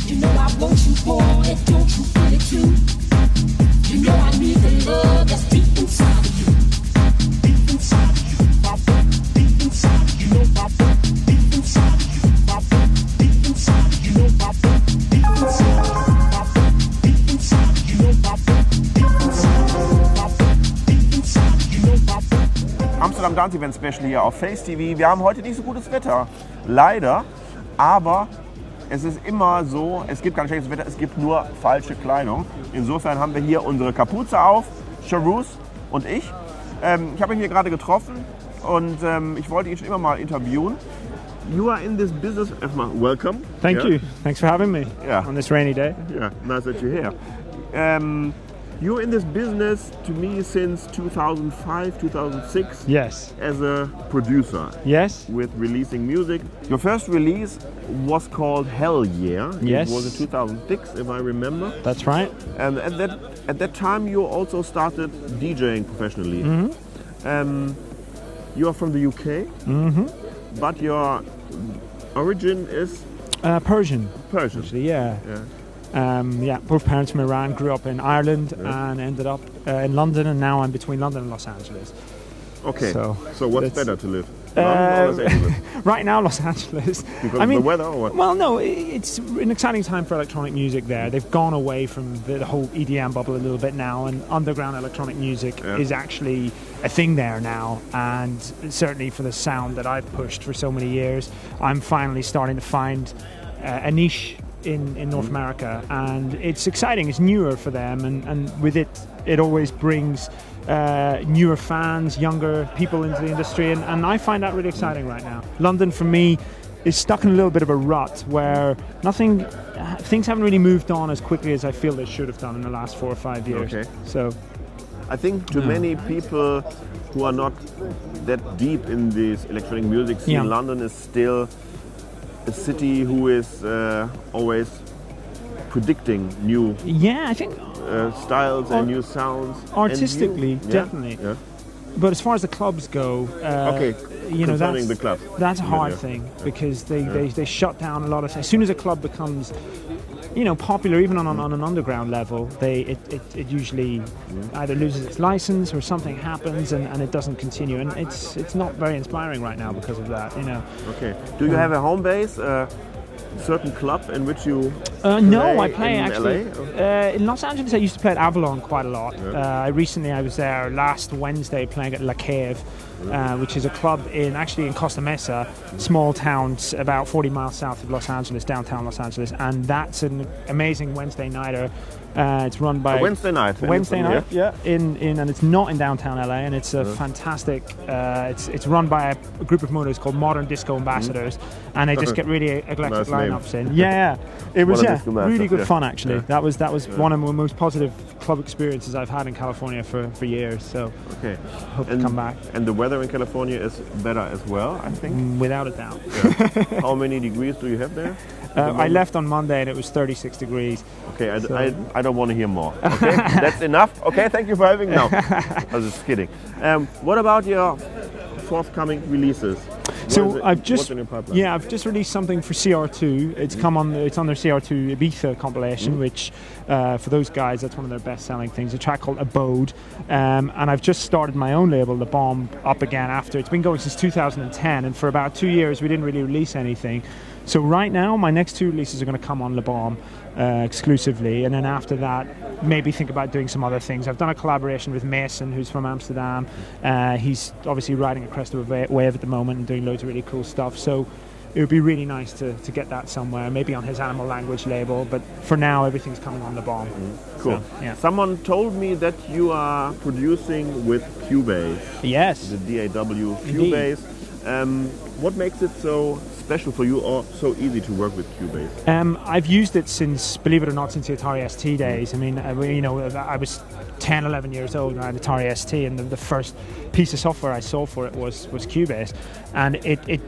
You know I want you, boy, and don't you feel it too? You know I need the love that's deep inside of you. Deep inside of you, my boy. Deep inside of you, know my boy. Deep inside of you, my boy. Deep inside of you, know my boy. Deep inside of you, my boy. Deep inside of you, know my boy. Deep inside of you, my boy. Deep inside of you, know my boy. Amsterdam Dance Event Special hier auf Faze TV. Wir haben heute nicht so gutes Wetter, leider, aber es ist immer so, es gibt kein schlechtes Wetter, es gibt nur falsche Kleidung. Insofern haben wir hier unsere Kapuze auf, Sharooz und ich. Ich habe ihn hier gerade getroffen und ich wollte ihn schon immer mal interviewen. You are in this business, erstmal welcome. Thank you, thanks for having me Yeah. on this rainy day. Yeah, nice that you're here. You're in this business to me since 2005, 2006. Yes. As a producer. Yes. With releasing music. Your first release was called Hell Yeah. Yes. It was in 2006, if I remember. That's right. And at that time you also started DJing professionally. Mm-hmm. You are from the UK, but your origin is Persian. Persian. Actually, yeah. Both parents from Iran, grew up in Ireland and ended up in London, and now I'm between London and Los Angeles. Okay, so what's better to live? Right now, Los Angeles. Because of the weather or what? Well, no, it's an exciting time for electronic music there. They've gone away from the whole EDM bubble a little bit now, and underground electronic music is actually a thing there now. And certainly for the sound that I've pushed for so many years, I'm finally starting to find a niche in North America, and it's exciting. It's newer for them, and with it always brings newer fans, younger people into the industry, and I find that really exciting right now. London for me is stuck in a little bit of a rut where things haven't really moved on as quickly as I feel they should have done in the last 4 or 5 years. Okay. So I think to many people who are not that deep in this electronic music scene, London is still a city who is always predicting new I think styles and new sounds. Artistically, definitely. Yeah. But as far as the clubs go, concerning the clubs, that's a hard thing because they shut down a lot of. As soon as a club becomes, popular, even on an underground level, it usually either loses its license or something happens and it doesn't continue, and it's not very inspiring right now because of that. Okay. Do you have a home base? Certain club in which you no, I play in actually LA? In Los Angeles. I used to play at Avalon quite a lot. I was there last Wednesday playing at La Cave, which is a club in Costa Mesa, small towns about 40 miles south of Los Angeles, downtown Los Angeles, and that's an amazing Wednesday nighter. It's run by Wednesday night, and it's not in downtown LA, and it's a fantastic. It's run by a group of motos called Modern Disco Ambassadors, and they just get really eclectic lineups in. It was really good fun actually. That was one of the most positive club experiences I've had in California for years. So hope to come back. And the weather in California is better as well, I think. Without a doubt. How many degrees do you have there? I left on Monday and it was 36 degrees. Okay, I don't want to hear more. Okay, that's enough. Okay, thank you for having me. No, I was just kidding. What about your forthcoming releases? I've just released something for CR2. It's it's on their CR2 Ibiza compilation, which for those guys that's one of their best-selling things. A track called Abode, and I've just started my own label, The Bomb, up again after it's been going since 2010, and for about 2 years we didn't really release anything. So right now, my next 2 releases are going to come on Le Bomb exclusively, and then after that, maybe think about doing some other things. I've done a collaboration with Mason, who's from Amsterdam. He's obviously riding a crest of a wave at the moment and doing loads of really cool stuff. So it would be really nice to get that somewhere, maybe on his Animal Language label. But for now, everything's coming on Le Bomb. Cool. So, Someone told me that you are producing with Cubase. Yes. The DAW Cubase. What makes it so special for you or so easy to work with Cubase? I've used it since, believe it or not, since the Atari ST days. I mean, I was 10, 11 years old when I had Atari ST, and the first piece of software I saw for it was Cubase, and it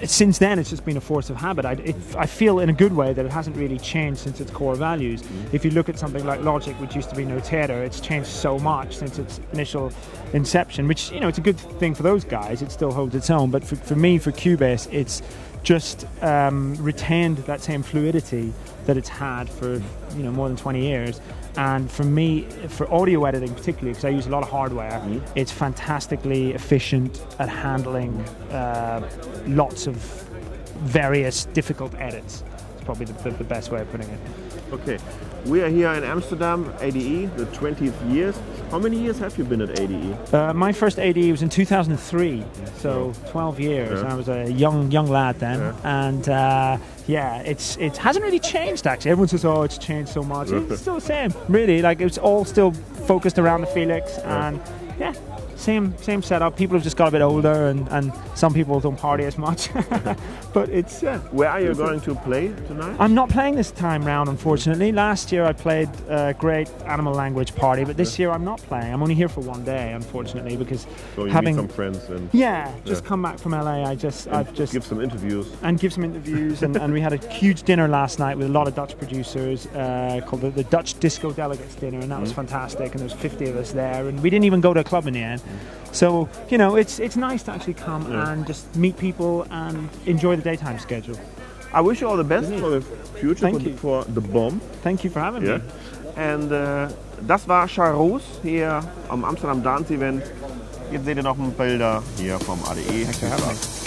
since then it's just been a force of habit. I feel in a good way that it hasn't really changed since its core values. If you look at something like Logic, which used to be Notator, it's changed so much since its initial inception, which it's a good thing for those guys. It still holds its own, but for me, for Cubase, it's just retained that same fluidity that it's had for more than 20 years. And for me, for audio editing particularly, because I use a lot of hardware, it's fantastically efficient at handling lots of various difficult edits. It's probably the best way of putting it. Okay, we are here in Amsterdam, ADE, the 20th years. How many years have you been at ADE? My first ADE was in 2003, so 12 years. Yeah. I was a young lad then, and it hasn't really changed actually. Everyone says, "Oh, it's changed so much." It's still the same, really. Like it's all still focused around the Felix, and same setup. People have just got a bit older, and some people don't party as much. But it's Where are you going to play tonight? I'm not playing this time round, unfortunately. Last year I played a great Animal Language party, but this year I'm not playing. I'm only here for one day, unfortunately, because So you having meet some friends and just come back from LA. I've just give some interviews. and we had a huge dinner last night with a lot of Dutch producers called the Dutch Disco Delegates Dinner, and that was fantastic. And there was 50 of us there, and we didn't even go to a club in the end. So it's nice to actually come and just meet people and enjoy the daytime schedule. I wish you all the best for the future, Thank you. for the bomb. Thank you for having me. And das war Sharooz hier am Amsterdam Dance Event. Jetzt seht ihr noch ein Bilder hier vom ADE.